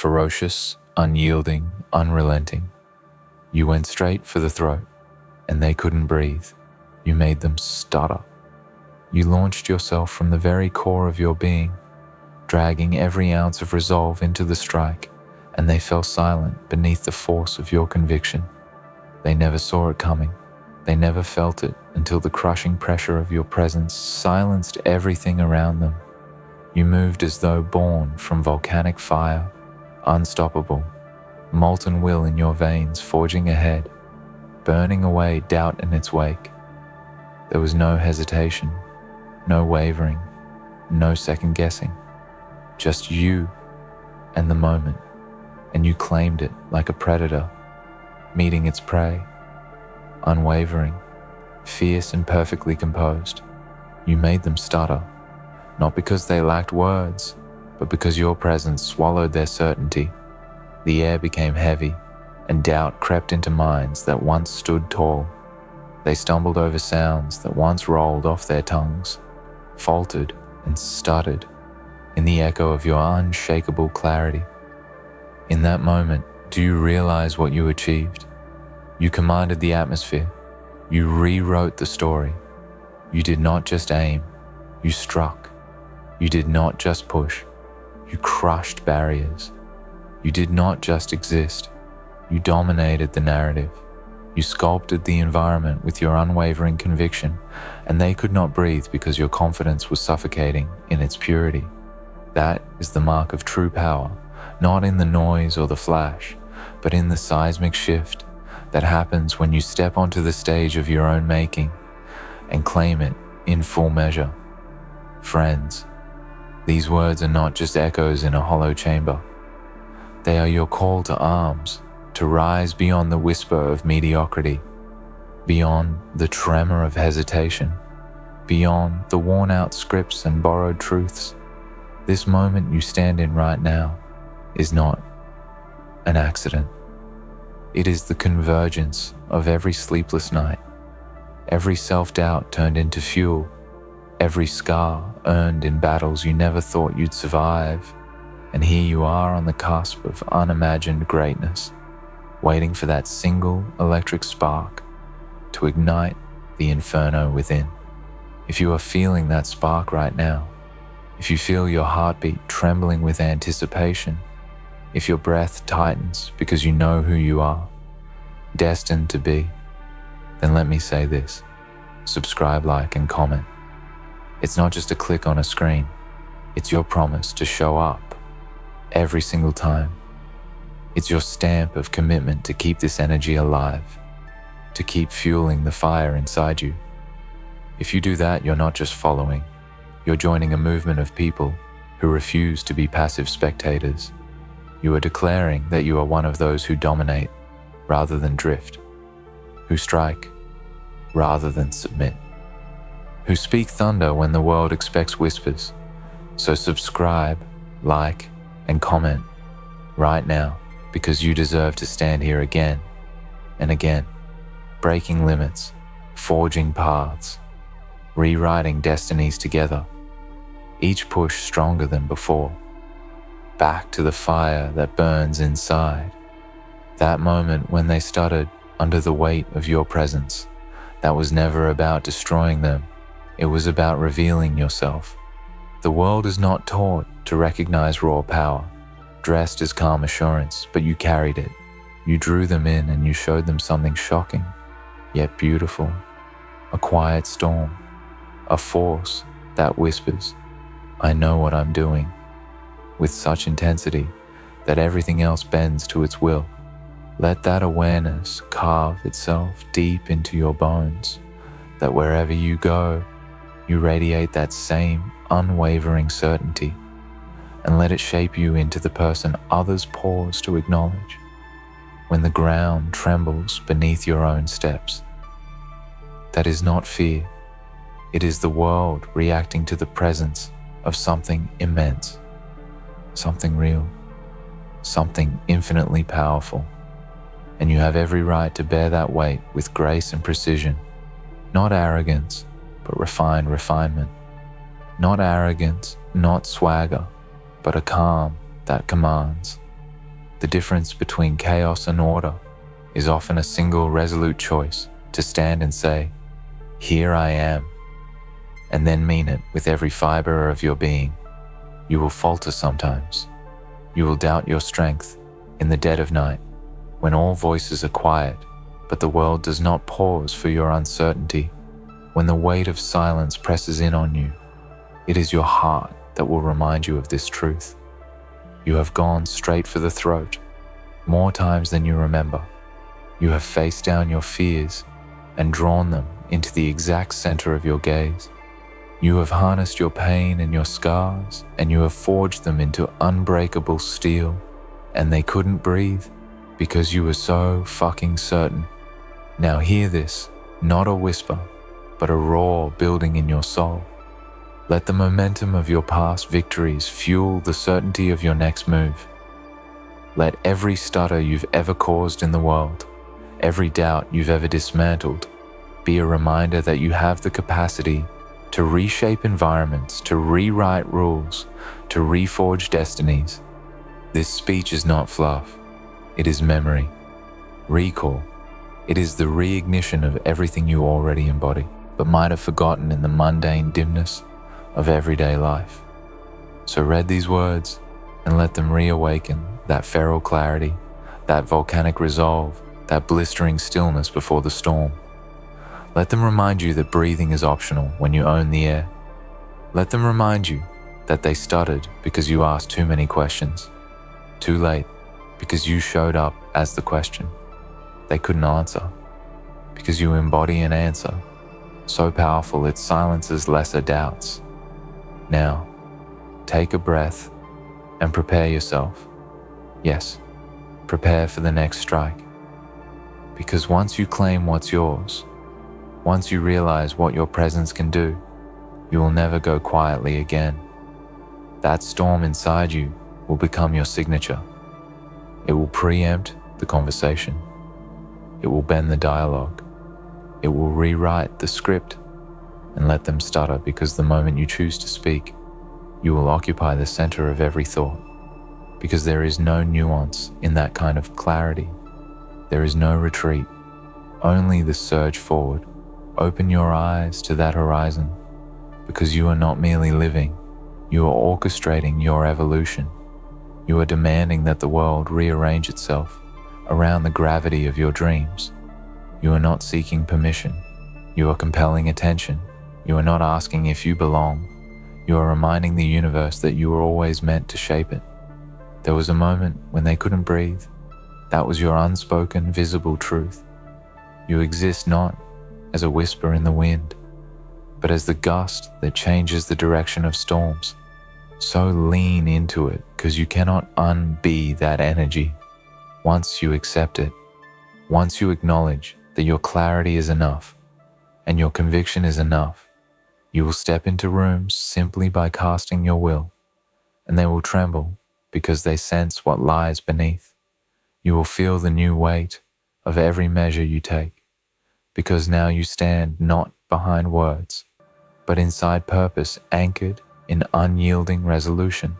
Ferocious, unyielding, unrelenting. You went straight for the throat, and they couldn't breathe. You made them stutter. You launched yourself from the very core of your being, dragging every ounce of resolve into the strike, and they fell silent beneath the force of your conviction. They never saw it coming. They never felt it until the crushing pressure of your presence silenced everything around them. You moved as though born from volcanic fire, unstoppable, molten will in your veins forging ahead, burning away doubt in its wake. There was no hesitation, no wavering, no second guessing, just you and the moment, and you claimed it like a predator, meeting its prey, unwavering, fierce and perfectly composed. You made them stutter, not because they lacked words, but because your presence swallowed their certainty. The air became heavy, and doubt crept into minds that once stood tall. They stumbled over sounds that once rolled off their tongues, faltered and stuttered in the echo of your unshakable clarity. In that moment, do you realize what you achieved? You commanded the atmosphere. You rewrote the story. You did not just aim, you struck. You did not just push, you crushed barriers. You did not just exist, you dominated the narrative. You sculpted the environment with your unwavering conviction, and they could not breathe because your confidence was suffocating in its purity. That is the mark of true power, not in the noise or the flash, but in the seismic shift that happens when you step onto the stage of your own making and claim it in full measure. Friends, these words are not just echoes in a hollow chamber. They are your call to arms, to rise beyond the whisper of mediocrity, beyond the tremor of hesitation, beyond the worn-out scripts and borrowed truths. This moment you stand in right now is not an accident. It is the convergence of every sleepless night, every self-doubt turned into fuel, every scar earned in battles you never thought you'd survive. And here you are on the cusp of unimagined greatness, waiting for that single electric spark to ignite the inferno within. If you are feeling that spark right now, if you feel your heartbeat trembling with anticipation, if your breath tightens because you know who you are, destined to be, then let me say this: subscribe, like, and comment. It's not just a click on a screen, it's your promise to show up every single time. It's your stamp of commitment to keep this energy alive, to keep fueling the fire inside you. If you do that, you're not just following, you're joining a movement of people who refuse to be passive spectators. You are declaring that you are one of those who dominate rather than drift, who strike rather than submit, who speak thunder when the world expects whispers. So subscribe, like, and comment right now, because you deserve to stand here again and again, breaking limits, forging paths, rewriting destinies together, each push stronger than before, back to the fire that burns inside. That moment when they stuttered under the weight of your presence, that was never about destroying them, it was about revealing yourself. The world is not taught to recognize raw power, dressed as calm assurance, but you carried it. You drew them in and you showed them something shocking, yet beautiful. A quiet storm, a force that whispers, "I know what I'm doing," with such intensity that everything else bends to its will. Let that awareness carve itself deep into your bones, that wherever you go, you radiate that same unwavering certainty, and let it shape you into the person others pause to acknowledge when the ground trembles beneath your own steps. That is not fear. It is the world reacting to the presence of something immense, something real, something infinitely powerful. And you have every right to bear that weight with grace and precision, not arrogance, but refined refinement. Not arrogance, not swagger, but a calm that commands. The difference between chaos and order is often a single resolute choice to stand and say, "Here I am," and then mean it with every fiber of your being. You will falter sometimes. You will doubt your strength in the dead of night, when all voices are quiet, but the world does not pause for your uncertainty. When the weight of silence presses in on you, it is your heart that will remind you of this truth. You have gone straight for the throat, more times than you remember. You have faced down your fears and drawn them into the exact center of your gaze. You have harnessed your pain and your scars, and you have forged them into unbreakable steel, and they couldn't breathe because you were so fucking certain. Now hear this, not a whisper, but a roar building in your soul. Let the momentum of your past victories fuel the certainty of your next move. Let every stutter you've ever caused in the world, every doubt you've ever dismantled, be a reminder that you have the capacity to reshape environments, to rewrite rules, to reforge destinies. This speech is not fluff. It is memory. Recall. It is the reignition of everything you already embody, but might have forgotten in the mundane dimness of everyday life. So read these words and let them reawaken that feral clarity, that volcanic resolve, that blistering stillness before the storm. Let them remind you that breathing is optional when you own the air. Let them remind you that they stuttered because you asked too many questions. Too late because you showed up as the question. They couldn't answer because you embody an answer so powerful it silences lesser doubts. Now, take a breath and prepare yourself. Yes, prepare for the next strike. Because once you claim what's yours, once you realize what your presence can do, you will never go quietly again. That storm inside you will become your signature. It will preempt the conversation. It will bend the dialogue. It will rewrite the script and let them stutter, because the moment you choose to speak, you will occupy the center of every thought, because there is no nuance in that kind of clarity. There is no retreat, only the surge forward. Open your eyes to that horizon, because you are not merely living, you are orchestrating your evolution. You are demanding that the world rearrange itself around the gravity of your dreams. You are not seeking permission. You are compelling attention. You are not asking if you belong. You are reminding the universe that you were always meant to shape it. There was a moment when they couldn't breathe. That was your unspoken, visible truth. You exist not as a whisper in the wind, but as the gust that changes the direction of storms. So lean into it, because you cannot unbe that energy. Once you accept it, once you acknowledge that your clarity is enough and your conviction is enough, you will step into rooms simply by casting your will, and they will tremble because they sense what lies beneath. You will feel the new weight of every measure you take, because now you stand not behind words, but inside purpose, anchored in unyielding resolution.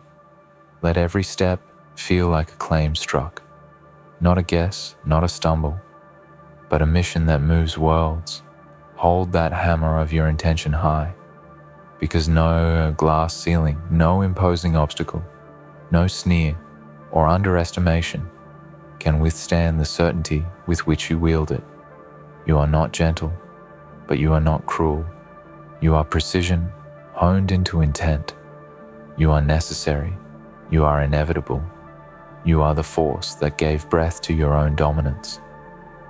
Let every step feel like a claim struck, not a guess, not a stumble, but a mission that moves worlds. Hold that hammer of your intention high, because no glass ceiling, no imposing obstacle, no sneer or underestimation can withstand the certainty with which you wield it. You are not gentle, but you are not cruel. You are precision, honed into intent. You are necessary. You are inevitable. You are the force that gave breath to your own dominance.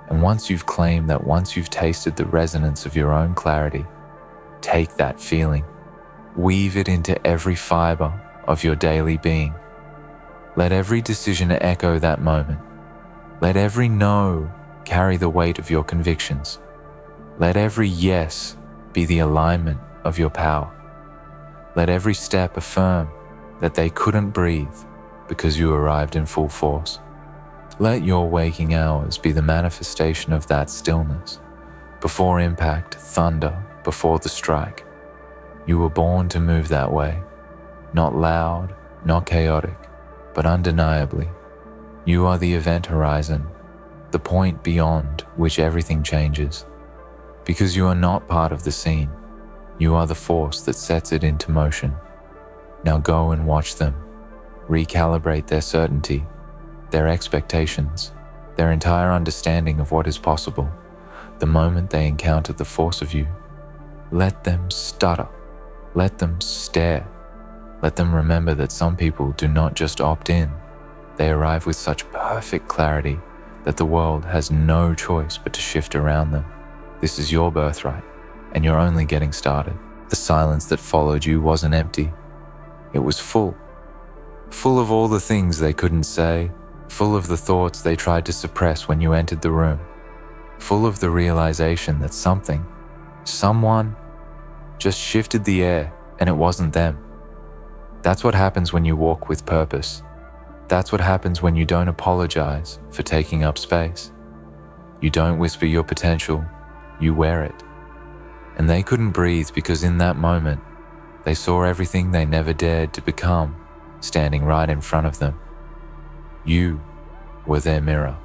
And once you've claimed that, once you've tasted the resonance of your own clarity, take that feeling, weave it into every fiber of your daily being. Let every decision echo that moment. Let every no carry the weight of your convictions. Let every yes be the alignment of your power. Let every step affirm that they couldn't breathe because you arrived in full force. Let your waking hours be the manifestation of that stillness. Before impact, thunder, before the strike. You were born to move that way, not loud, not chaotic, but undeniably. You are the event horizon, the point beyond which everything changes. Because you are not part of the scene, you are the force that sets it into motion. Now go and watch them. Recalibrate their certainty, their expectations, their entire understanding of what is possible. The moment they encounter the force of you, let them stutter, let them stare, let them remember that some people do not just opt in, they arrive with such perfect clarity that the world has no choice but to shift around them. This is your birthright, and you're only getting started. The silence that followed you wasn't empty. It was full of all the things they couldn't say, full of the thoughts they tried to suppress when you entered the room, full of the realization that someone just shifted the air and it wasn't them. That's what happens when you walk with purpose. That's what happens when you don't apologize for taking up space. You don't whisper your potential, you wear it. And they couldn't breathe because in that moment, they saw everything they never dared to become standing right in front of them. You were their mirror,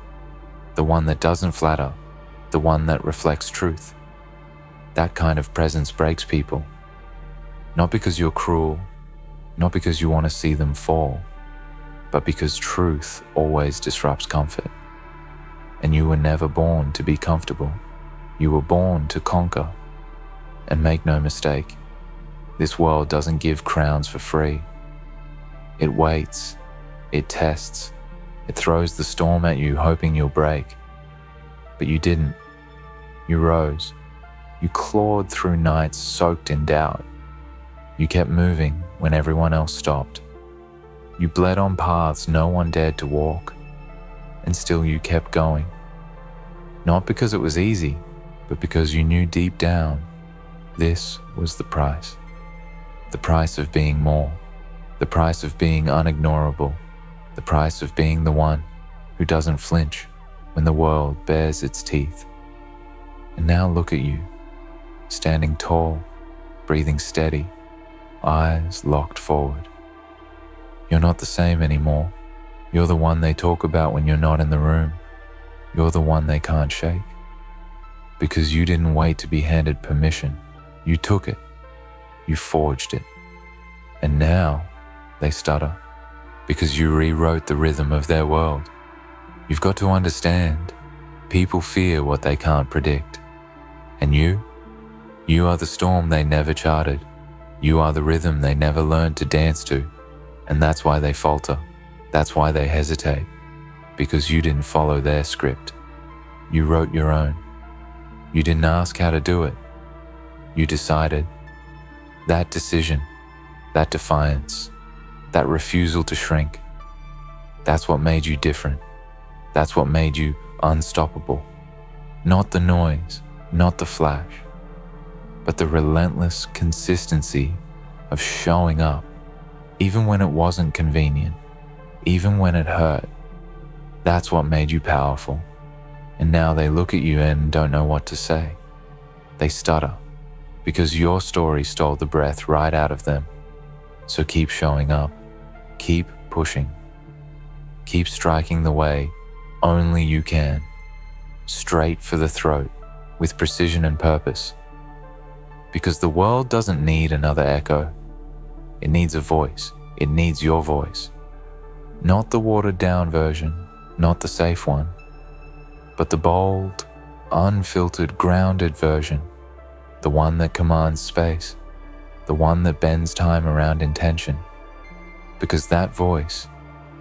the one that doesn't flatter, the one that reflects truth. That kind of presence breaks people, not because you're cruel, not because you want to see them fall, but because truth always disrupts comfort. And you were never born to be comfortable. You were born to conquer. And make no mistake, this world doesn't give crowns for free. It waits, it tests, it throws the storm at you hoping you'll break. But you didn't. You rose. You clawed through nights soaked in doubt. You kept moving when everyone else stopped. You bled on paths no one dared to walk. And still you kept going. Not because it was easy, but because you knew deep down this was the price. The price of being more. The price of being unignorable. The price of being the one who doesn't flinch when the world bares its teeth. And now look at you, standing tall, breathing steady, eyes locked forward. You're not the same anymore. You're the one they talk about when you're not in the room. You're the one they can't shake. Because you didn't wait to be handed permission. You took it. You forged it. And now they stutter because you rewrote the rhythm of their world. You've got to understand, people fear what they can't predict. And you are the storm they never charted. You are the rhythm they never learned to dance to. And that's why they falter. That's why they hesitate. Because you didn't follow their script. You wrote your own. You didn't ask how to do it. You decided. That decision, that defiance, that refusal to shrink, that's what made you different. That's what made you unstoppable. Not the noise, not the flash, but the relentless consistency of showing up, even when it wasn't convenient, even when it hurt. That's what made you powerful. And now they look at you and don't know what to say. They stutter because your story stole the breath right out of them. So keep showing up, keep pushing, keep striking the way only you can, straight for the throat with precision and purpose. Because the world doesn't need another echo. It needs a voice. It needs your voice. Not the watered down version, not the safe one, but the bold, unfiltered, grounded version, the one that commands space, the one that bends time around intention. Because that voice,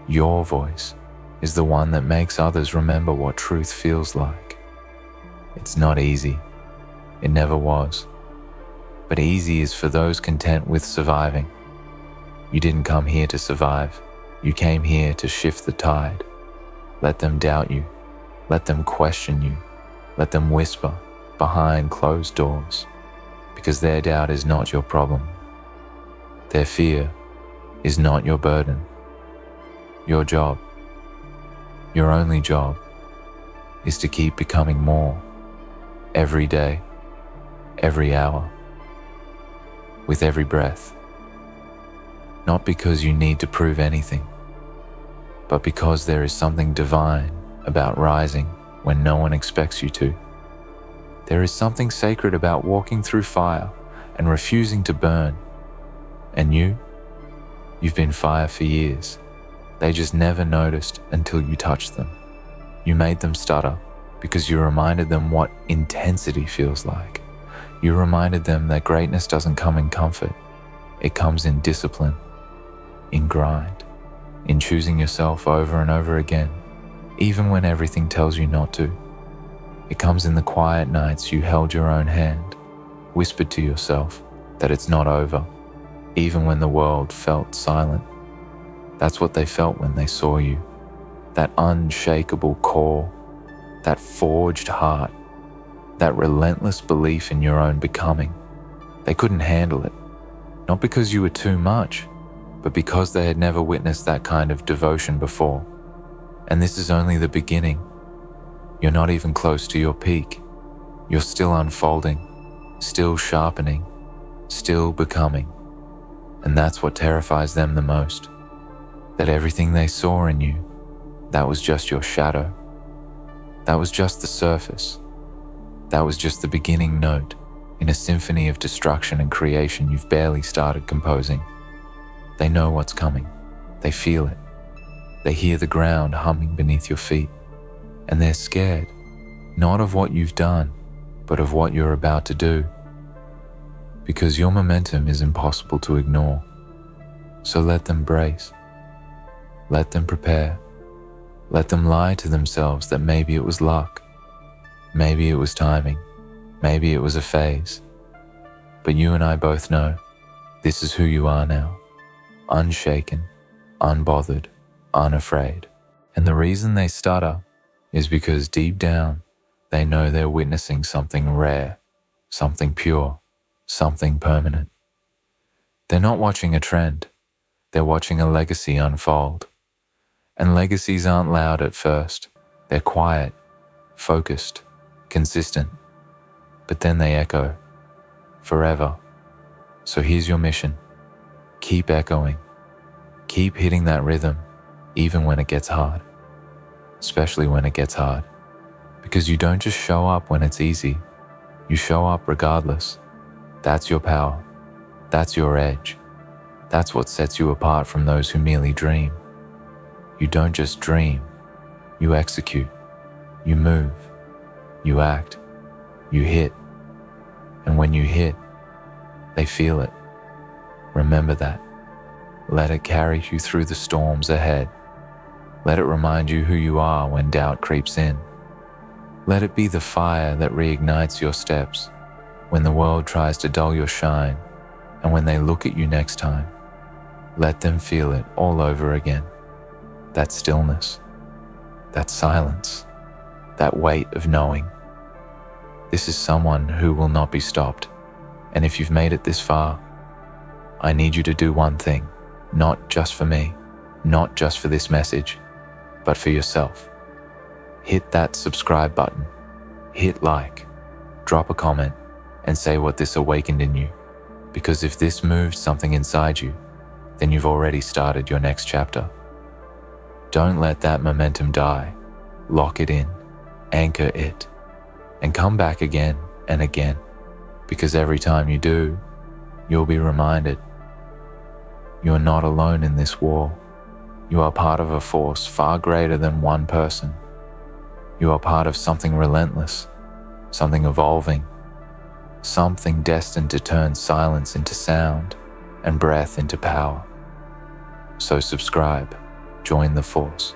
your voice, is the one that makes others remember what truth feels like. It's not easy. It never was. But easy is for those content with surviving. You didn't come here to survive. You came here to shift the tide. Let them doubt you. Let them question you. Let them whisper behind closed doors. Because their doubt is not your problem. Their fear is not your burden. Your job, your only job, is to keep becoming more every day, every hour, with every breath. Not because you need to prove anything, but because there is something divine about rising when no one expects you to. There is something sacred about walking through fire and refusing to burn. And you've been fire for years. They just never noticed until you touched them. You made them stutter because you reminded them what intensity feels like. You reminded them that greatness doesn't come in comfort. It comes in discipline, in grind, in choosing yourself over and over again, even when everything tells you not to. It comes in the quiet nights you held your own hand, whispered to yourself that it's not over, even when the world felt silent. That's what they felt when they saw you. That unshakable core, that forged heart, that relentless belief in your own becoming. They couldn't handle it, not because you were too much, but because they had never witnessed that kind of devotion before. And this is only the beginning. You're not even close to your peak. You're still unfolding, still sharpening, still becoming. And that's what terrifies them the most. That everything they saw in you, that was just your shadow. That was just the surface. That was just the beginning note in a symphony of destruction and creation you've barely started composing. They know what's coming. They feel it. They hear the ground humming beneath your feet. And they're scared, not of what you've done, but of what you're about to do. Because your momentum is impossible to ignore. So let them brace. Let them prepare. Let them lie to themselves that maybe it was luck. Maybe it was timing. Maybe it was a phase. But you and I both know this is who you are now. Unshaken, unbothered, unafraid. And the reason they stutter is because deep down, they know they're witnessing something rare, something pure, something permanent. They're not watching a trend. They're watching a legacy unfold. And legacies aren't loud at first. They're quiet, focused, consistent. But then they echo, forever. So here's your mission. Keep echoing. Keep hitting that rhythm, even when it gets hard. Especially when it gets hard. Because you don't just show up when it's easy. You show up regardless. That's your power. That's your edge. That's what sets you apart from those who merely dream. You don't just dream. You execute. You move. You act. You hit. And when you hit, they feel it. Remember that. Let it carry you through the storms ahead. Let it remind you who you are when doubt creeps in. Let it be the fire that reignites your steps when the world tries to dull your shine, and when they look at you next time, let them feel it all over again. That stillness, that silence, that weight of knowing. This is someone who will not be stopped. And if you've made it this far, I need you to do one thing, not just for me, not just for this message, but for yourself. Hit that subscribe button, hit like, drop a comment, and say what this awakened in you. Because if this moved something inside you, then you've already started your next chapter. Don't let that momentum die. Lock it in, anchor it, and come back again and again. Because every time you do, you'll be reminded you're not alone in this war. You are part of a force far greater than one person. You are part of something relentless, something evolving, something destined to turn silence into sound and breath into power. So subscribe, join the force,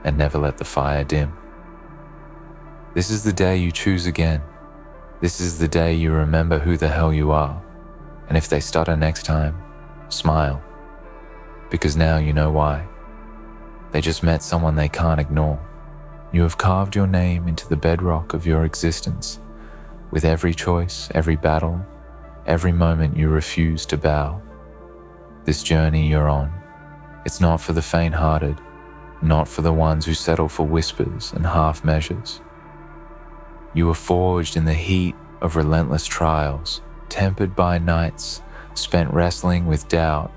and never let the fire dim. This is the day you choose again. This is the day you remember who the hell you are. And if they stutter next time, smile. Because now you know why. They just met someone they can't ignore. You have carved your name into the bedrock of your existence. With every choice, every battle, every moment you refuse to bow. This journey you're on, it's not for the faint-hearted, not for the ones who settle for whispers and half measures. You were forged in the heat of relentless trials, tempered by nights spent wrestling with doubt,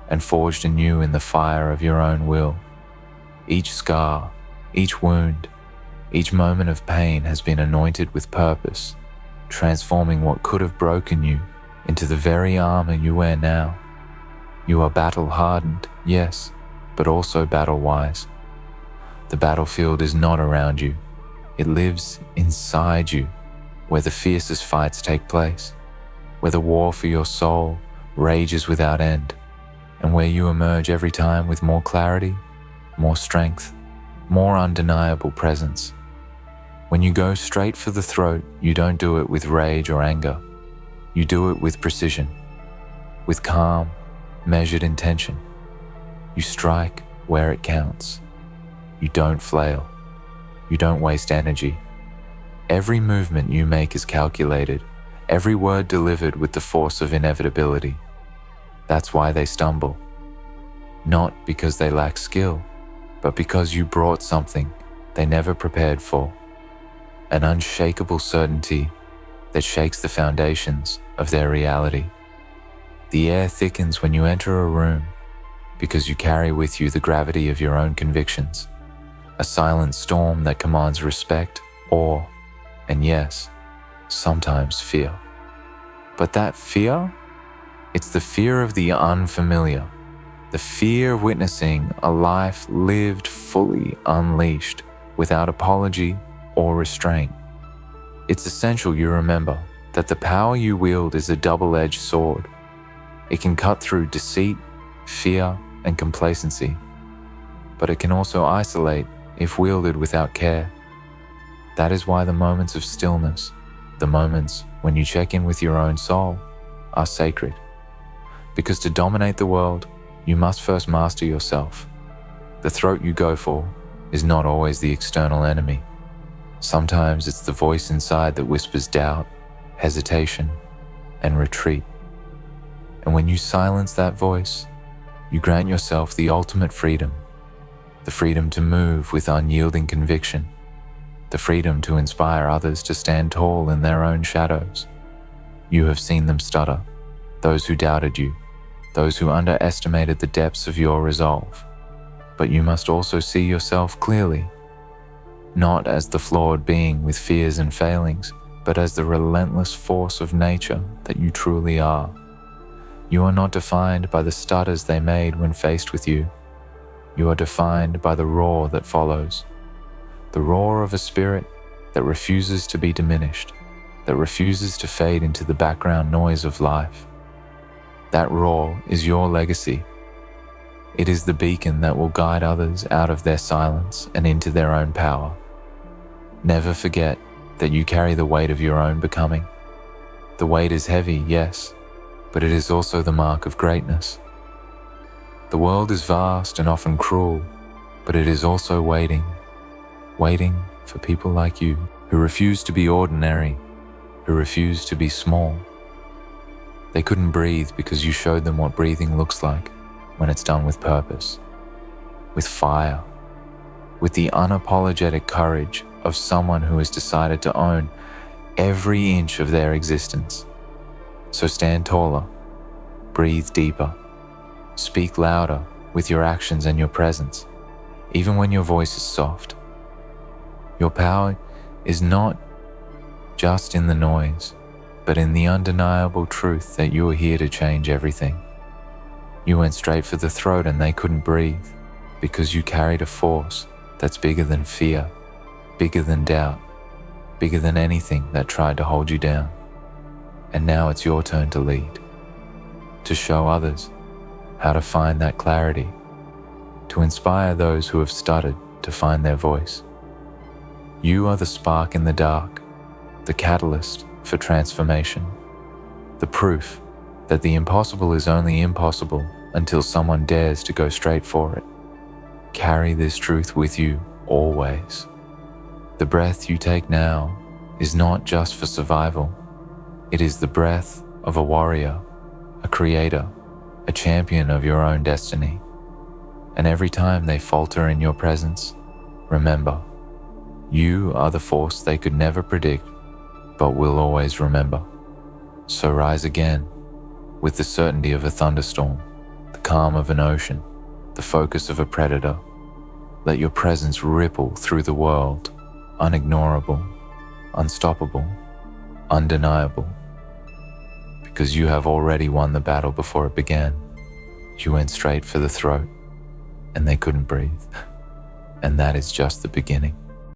and forged anew in the fire of your own will. Each scar, each wound, each moment of pain has been anointed with purpose, transforming what could have broken you into the very armor you wear now. You are battle-hardened, yes, but also battle-wise. The battlefield is not around you. It lives inside you, where the fiercest fights take place, where the war for your soul rages without end, and where you emerge every time with more clarity, more strength, more undeniable presence. When you go straight for the throat, you don't do it with rage or anger. You do it with precision, with calm, measured intention. You strike where it counts. You don't flail. You don't waste energy. Every movement you make is calculated, every word delivered with the force of inevitability. That's why they stumble. Not because they lack skill, but because you brought something they never prepared for. An unshakable certainty that shakes the foundations of their reality. The air thickens when you enter a room because you carry with you the gravity of your own convictions, a silent storm that commands respect, awe, and yes, sometimes fear. But that fear, it's the fear of the unfamiliar, the fear of witnessing a life lived fully unleashed, without apology or restraint. It's essential you remember that the power you wield is a double-edged sword. It can cut through deceit, fear, and complacency, but it can also isolate if wielded without care. That is why the moments of stillness, the moments when you check in with your own soul, are sacred. Because to dominate the world, you must first master yourself. The throat you go for is not always the external enemy. Sometimes it's the voice inside that whispers doubt, hesitation, and retreat. And when you silence that voice, you grant yourself the ultimate freedom, the freedom to move with unyielding conviction, the freedom to inspire others to stand tall in their own shadows. You have seen them stutter, those who doubted you, those who underestimated the depths of your resolve. But you must also see yourself clearly, not as the flawed being with fears and failings, but as the relentless force of nature that you truly are. You are not defined by the stutters they made when faced with you. You are defined by the roar that follows. The roar of a spirit that refuses to be diminished, that refuses to fade into the background noise of life. That roar is your legacy. It is the beacon that will guide others out of their silence and into their own power. Never forget that you carry the weight of your own becoming. The weight is heavy, yes, but it is also the mark of greatness. The world is vast and often cruel, but it is also waiting for people like you who refuse to be ordinary, who refuse to be small. They couldn't breathe because you showed them what breathing looks like when it's done with purpose, with fire, with the unapologetic courage of someone who has decided to own every inch of their existence. So stand taller, breathe deeper, speak louder with your actions and your presence, even when your voice is soft. Your power is not just in the noise, but in the undeniable truth that you are here to change everything. You went straight for the throat and they couldn't breathe because you carried a force that's bigger than fear, bigger than doubt, bigger than anything that tried to hold you down. And now it's your turn to lead, to show others how to find that clarity, to inspire those who have stuttered to find their voice. You are the spark in the dark, the catalyst for transformation, the proof that the impossible is only impossible until someone dares to go straight for it. Carry this truth with you always. The breath you take now is not just for survival. It is the breath of a warrior, a creator, a champion of your own destiny. And every time they falter in your presence, remember, you are the force they could never predict, but will always remember. So rise again, with the certainty of a thunderstorm, the calm of an ocean, the focus of a predator. Let your presence ripple through the world, unignorable, unstoppable, undeniable. Because you have already won the battle before it began. You went straight for the throat, and they couldn't breathe. And that is just the beginning.